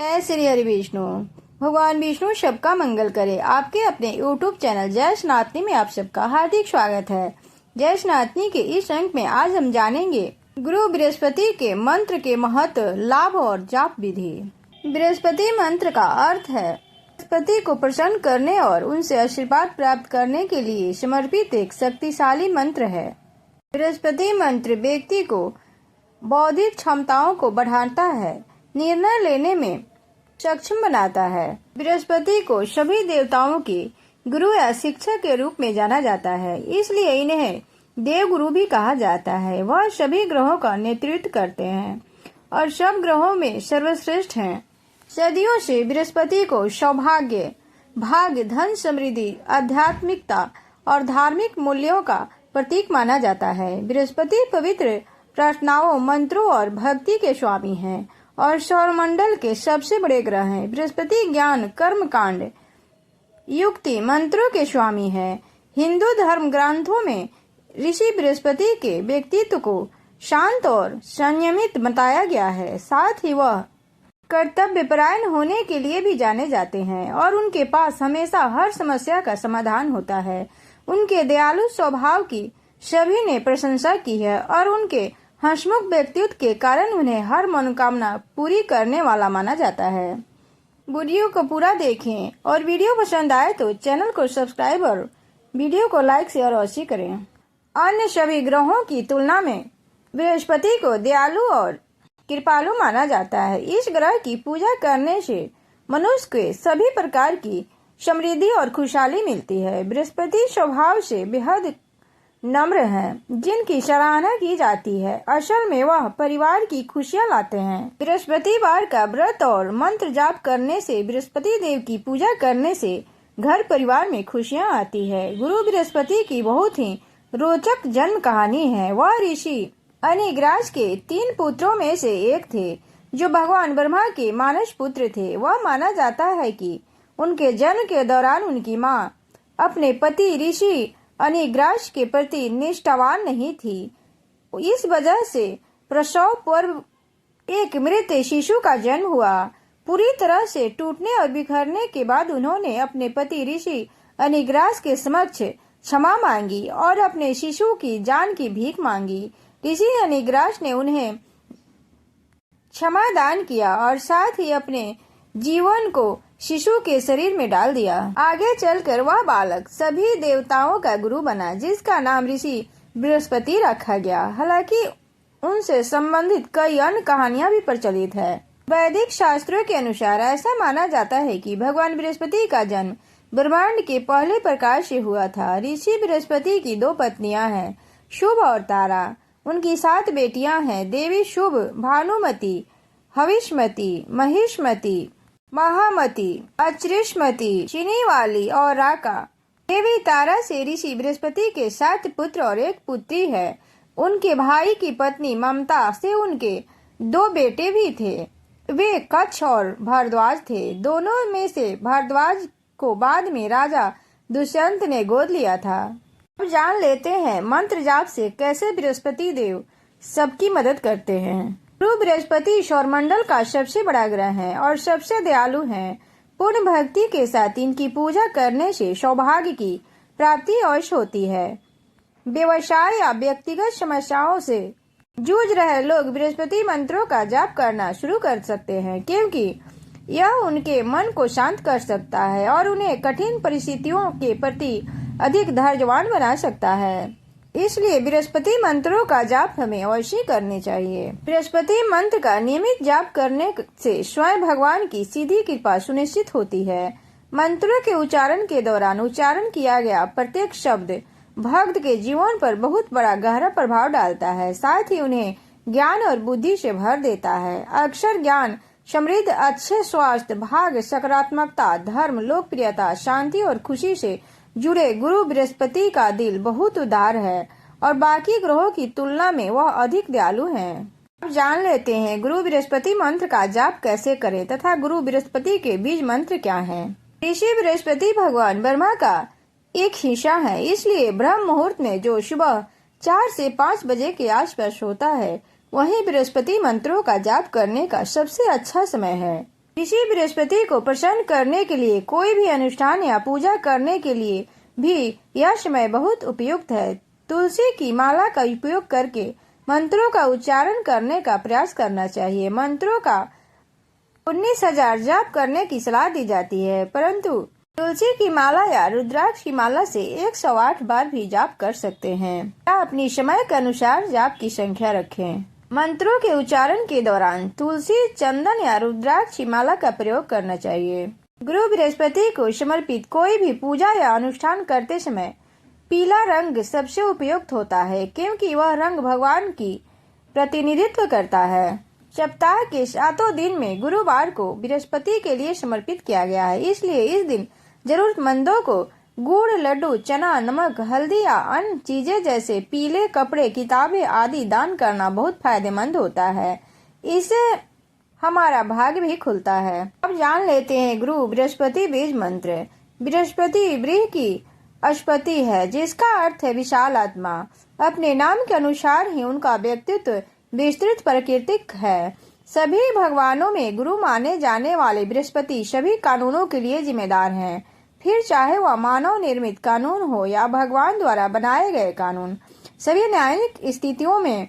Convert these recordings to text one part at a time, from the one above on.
जय श्री हरि विष्णु। भगवान विष्णु सबका मंगल करे। आपके अपने YouTube चैनल जय सनातनी में आप सबका हार्दिक स्वागत है। जय सनातनी के इस अंक में आज हम जानेंगे गुरु बृहस्पति के मंत्र के महत्व, लाभ और जाप विधि। बृहस्पति मंत्र का अर्थ है बृहस्पति को प्रसन्न करने और उनसे आशीर्वाद प्राप्त करने के लिए समर्पित एक शक्तिशाली मंत्र है। बृहस्पति मंत्र व्यक्ति को बौद्धिक क्षमताओं को बढ़ाता है, निर्णय लेने में सक्षम बनाता है। बृहस्पति को सभी देवताओं के गुरु या शिक्षक के रूप में जाना जाता है, इसलिए इन्हें देवगुरु भी कहा जाता है। वह सभी ग्रहों का नेतृत्व करते हैं और सब ग्रहों में सर्वश्रेष्ठ हैं। सदियों से बृहस्पति को सौभाग्य, भाग्य, धन, समृद्धि, आध्यात्मिकता और धार्मिक मूल्यों का प्रतीक माना जाता है। बृहस्पति पवित्र प्रार्थनाओं, मंत्रों और भक्ति के स्वामी हैं और सौरमंडल के सबसे बड़े ग्रह हैं। बृहस्पति ज्ञान, कर्म कांड, युक्ति, मंत्रों के स्वामी हैं। हिंदू धर्म ग्रंथों में ऋषि बृहस्पति के व्यक्तित्व को शांत और संयमित बताया गया है। साथ ही वह कर्तव्यपरायण होने के लिए भी जाने जाते हैं और उनके पास हमेशा हर समस्या का समाधान होता है। उनके दयालु स्वभाव की सभी ने प्रशंसा की है और उनके हंसमुख व्यक्तित्व के कारण उन्हें हर मनोकामना पूरी करने वाला माना जाता है। वीडियो को पूरा देखें और वीडियो पसंद आए तो चैनल को सब्सक्राइब और वीडियो को लाइक, शेयर और शेयर करें। अन्य सभी ग्रहों की तुलना में बृहस्पति को दयालु और कृपालु माना जाता है। इस ग्रह की पूजा करने से मनुष्य के सभी प्रकार की समृद्धि और खुशहाली मिलती है। बृहस्पति स्वभाव से बेहद नम्र हैं, जिनकी सराहना की जाती है। असल में वह परिवार की खुशियां लाते हैं। बृहस्पतिवार का व्रत और मंत्र जाप करने से, बृहस्पति देव की पूजा करने से घर परिवार में खुशियां आती है। गुरु बृहस्पति की बहुत ही रोचक जन्म कहानी है। वह ऋषि अनिग्रास के 3 पुत्रों में से एक थे, जो भगवान ब्रह्मा के मानस पुत्र थे। वह माना जाता है कि उनके जन्म के दौरान उनकी माँ अपने पति ऋषि अनिग्रास के प्रति निष्ठावान नहीं थी। इस वजह से प्रसव पूर्व एक मृत शिशु का जन्म हुआ। पूरी तरह से टूटने और बिखरने के बाद उन्होंने अपने पति ऋषि अनिग्रास के समक्ष क्षमा मांगी और अपने शिशु की जान की भीख मांगी। ऋषि अनिग्रास ने उन्हें क्षमा दान किया और साथ ही अपने जीवन को शिशु के शरीर में डाल दिया। आगे चलकर वह बालक सभी देवताओं का गुरु बना, जिसका नाम ऋषि बृहस्पति रखा गया। हालांकि उनसे संबंधित कई अन्य कहानियां भी प्रचलित है। वैदिक शास्त्रों के अनुसार ऐसा माना जाता है कि भगवान बृहस्पति का जन्म ब्रह्मांड के पहले प्रकाश से हुआ था। ऋषि बृहस्पति की 2 पत्नियां हैं, शुभ और तारा। उनकी 7 बेटियां हैं, देवी शुभ, भानुमति, हविष्मति, महिष्मति, महामती, अचृष्मति, चीनी वाली और राका। देवी तारा से ऋषि बृहस्पति के 7 पुत्र और 1 पुत्री है। उनके भाई की पत्नी ममता से उनके 2 बेटे भी थे। वे कच्छ और भारद्वाज थे। दोनों में से भारद्वाज को बाद में राजा दुष्यंत ने गोद लिया था। अब जान लेते हैं मंत्र जाप से कैसे बृहस्पति देव सबकी मदद करते हैं। गुरु बृहस्पति सौरमंडल का सबसे बड़ा ग्रह है और सबसे दयालु हैं। पूर्ण भक्ति के साथ इनकी पूजा करने से सौभाग्य की प्राप्ति अवश्य होती है। व्यवसाय या व्यक्तिगत समस्याओं से जूझ रहे लोग बृहस्पति मंत्रों का जाप करना शुरू कर सकते हैं, क्योंकि यह उनके मन को शांत कर सकता है और उन्हें कठिन परिस्थितियों के प्रति अधिक धैर्यवान बना सकता है। इसलिए बृहस्पति मंत्रों का जाप हमें अवश्य करने चाहिए। बृहस्पति मंत्र का नियमित जाप करने से स्वयं भगवान की सीधी कृपा सुनिश्चित होती है। मंत्रों के उच्चारण के दौरान उच्चारण किया गया प्रत्येक शब्द भक्त के जीवन पर बहुत बड़ा गहरा प्रभाव डालता है, साथ ही उन्हें ज्ञान और बुद्धि से भर देता है। अक्षर ज्ञान, समृद्ध, अच्छे स्वास्थ्य, भाग्य, सकारात्मकता, धर्म, लोकप्रियता, शांति और खुशी से जुड़े गुरु बृहस्पति का दिल बहुत उदार है और बाकी ग्रहों की तुलना में वह अधिक दयालु हैं। अब जान लेते हैं गुरु बृहस्पति मंत्र का जाप कैसे करें तथा गुरु बृहस्पति के बीज मंत्र क्या हैं। ऋषि बृहस्पति भगवान ब्रह्मा का एक हिस्सा है, इसलिए ब्रह्म मुहूर्त में जो सुबह 4 से 5 बजे के आसपास होता है, वही बृहस्पति मंत्रों का जाप करने का सबसे अच्छा समय है। ऋषि बृहस्पति को प्रसन्न करने के लिए कोई भी अनुष्ठान या पूजा करने के लिए भी यह समय बहुत उपयुक्त है। तुलसी की माला का उपयोग करके मंत्रों का उच्चारण करने का प्रयास करना चाहिए। मंत्रों का 19,000 जाप करने की सलाह दी जाती है, परंतु तुलसी की माला या रुद्राक्ष की माला से 108 बार भी जाप कर सकते हैं। या अपनी समय के अनुसार जाप की संख्या रखें। मंत्रों के उच्चारण के दौरान तुलसी, चंदन या रुद्राक्ष की माला का प्रयोग करना चाहिए। गुरु बृहस्पति को समर्पित कोई भी पूजा या अनुष्ठान करते समय पीला रंग सबसे उपयुक्त होता है, क्योंकि वह रंग भगवान की प्रतिनिधित्व करता है। सप्ताह के 7 दिन में गुरुवार को बृहस्पति के लिए समर्पित किया गया है, इसलिए इस दिन जरूरतमंदों को गुड़, लड्डू, चना, नमक, हल्दी या अन्य चीजें जैसे पीले कपड़े, किताबें आदि दान करना बहुत फायदेमंद होता है। इससे हमारा भाग्य भी खुलता है। अब जान लेते हैं गुरु बृहस्पति बीज मंत्र। बृहस्पति ब्रीह की अष्पति है, जिसका अर्थ है विशाल आत्मा। अपने नाम के अनुसार ही उनका व्यक्तित्व विस्तृत प्राकृतिक है। सभी भगवानों में गुरु माने जाने वाले बृहस्पति सभी कानूनों के लिए जिम्मेदार हैं, फिर चाहे वह मानव निर्मित कानून हो या भगवान द्वारा बनाए गए कानून। सभी न्यायिक स्थितियों में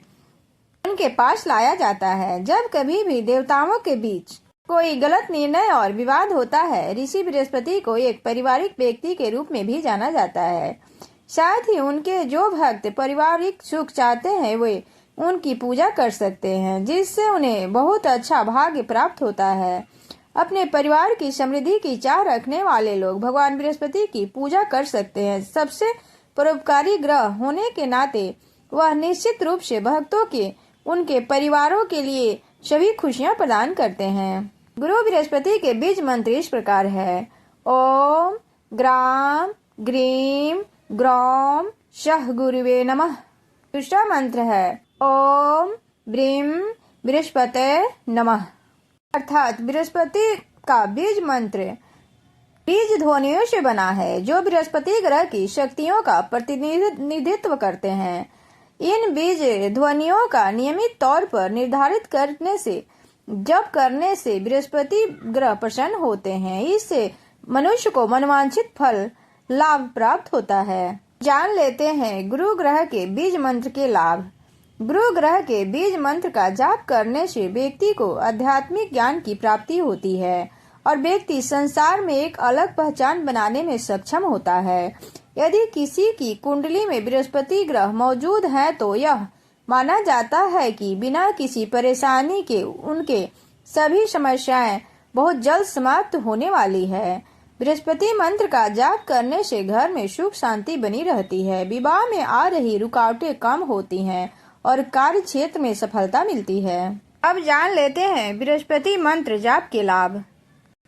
उनके पास लाया जाता है। जब कभी भी देवताओं के बीच कोई गलत निर्णय और विवाद होता है, ऋषि बृहस्पति को एक पारिवारिक व्यक्ति के रूप में भी जाना जाता है। साथ ही उनके जो भक्त पारिवारिक सुख चाहते हैं वे उनकी पूजा कर सकते हैं, जिससे उन्हें बहुत अच्छा भाग्य प्राप्त होता है। अपने परिवार की समृद्धि की चाह रखने वाले लोग भगवान बृहस्पति की पूजा कर सकते हैं। सबसे परोपकारी ग्रह होने के नाते वह निश्चित रूप से भक्तों के उनके परिवारों के लिए सभी खुशियां प्रदान करते हैं। गुरु बृहस्पति के बीज मंत्र इस प्रकार है। ओम ग्राम ग्रीम ग्रौम शह गुरुवे नमः। दूसरा मंत्र है ओम ब्रीम बृहस्पते नमः, अर्थात बृहस्पति का बीज मंत्र बीज ध्वनियों से बना है, जो बृहस्पति ग्रह की शक्तियों का प्रतिनिधित्व करते हैं। इन बीज ध्वनियों का नियमित तौर पर निर्धारित करने से जप करने से बृहस्पति ग्रह प्रसन्न होते हैं। इससे मनुष्य को मनवांछित फल लाभ प्राप्त होता है। जान लेते हैं गुरु ग्रह के बीज मंत्र के लाभ। गुरु ग्रह के बीज मंत्र का जाप करने से व्यक्ति को आध्यात्मिक ज्ञान की प्राप्ति होती है और व्यक्ति संसार में एक अलग पहचान बनाने में सक्षम होता है। यदि किसी की कुंडली में बृहस्पति ग्रह मौजूद है तो यह माना जाता है कि बिना किसी परेशानी के उनके सभी समस्याएं बहुत जल्द समाप्त होने वाली है। बृहस्पति मंत्र का जाप करने से घर में सुख शांति बनी रहती है, विवाह में आ रही रुकावटें कम होती हैं और कार्य क्षेत्र में सफलता मिलती है। अब जान लेते हैं बृहस्पति मंत्र जाप के लाभ।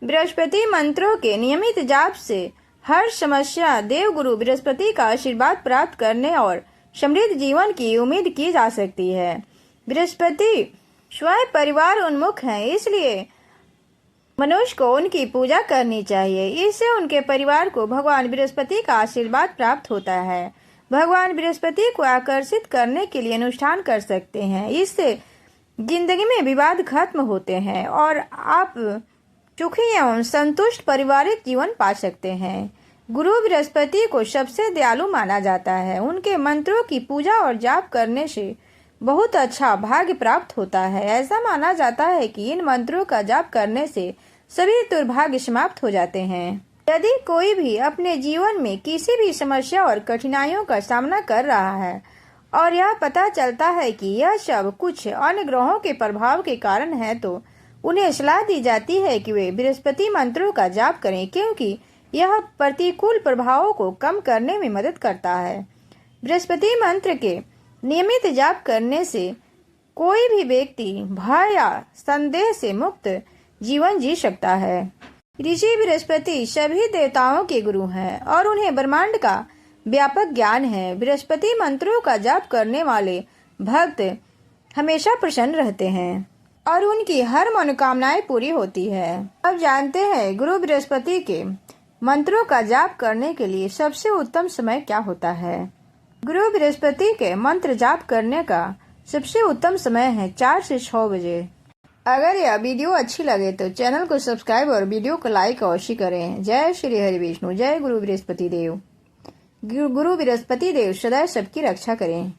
बृहस्पति मंत्रों के नियमित जाप से हर समस्या देव गुरु बृहस्पति का आशीर्वाद प्राप्त करने और समृद्ध जीवन की उम्मीद की जा सकती है। बृहस्पति स्वयं परिवार उन्मुख हैं, इसलिए मनुष्य को उनकी पूजा करनी चाहिए। इससे उनके परिवार को भगवान बृहस्पति का आशीर्वाद प्राप्त होता है। भगवान बृहस्पति को आकर्षित करने के लिए अनुष्ठान कर सकते हैं। इससे जिंदगी में विवाद खत्म होते हैं और आप सुखी एवं संतुष्ट पारिवारिक जीवन पा सकते हैं। गुरु बृहस्पति को सबसे दयालु माना जाता है। उनके मंत्रों की पूजा और जाप करने से बहुत अच्छा भाग्य प्राप्त होता है। ऐसा माना जाता है कि इन मंत्रों का जाप करने से सभी दुर्भाग्य समाप्त हो जाते हैं। यदि कोई भी अपने जीवन में किसी भी समस्या और कठिनाइयों का सामना कर रहा है और यह पता चलता है कि यह सब कुछ अन्य ग्रहों के प्रभाव के कारण है, तो उन्हें सलाह दी जाती है कि वे बृहस्पति मंत्रों का जाप करें, क्योंकि यह प्रतिकूल प्रभावों को कम करने में मदद करता है। बृहस्पति मंत्र के नियमित जाप करने से कोई भी व्यक्ति भय या संदेह से मुक्त जीवन जी सकता है। ऋषि बृहस्पति सभी देवताओं के गुरु हैं और उन्हें ब्रह्मांड का व्यापक ज्ञान है। बृहस्पति मंत्रों का जाप करने वाले भक्त हमेशा प्रसन्न रहते हैं और उनकी हर मनोकामनाएं पूरी होती है। अब जानते हैं गुरु बृहस्पति के मंत्रों का जाप करने के लिए सबसे उत्तम समय क्या होता है। गुरु बृहस्पति के मंत्र जाप करने का सबसे उत्तम समय है 4 से 6 बजे। अगर यह वीडियो अच्छी लगे तो चैनल को सब्सक्राइब और वीडियो को लाइक अवश्य करें। जय श्री हरि विष्णु। जय गुरु बृहस्पति देव। गुरु बृहस्पति देव सदैव सबकी रक्षा करें।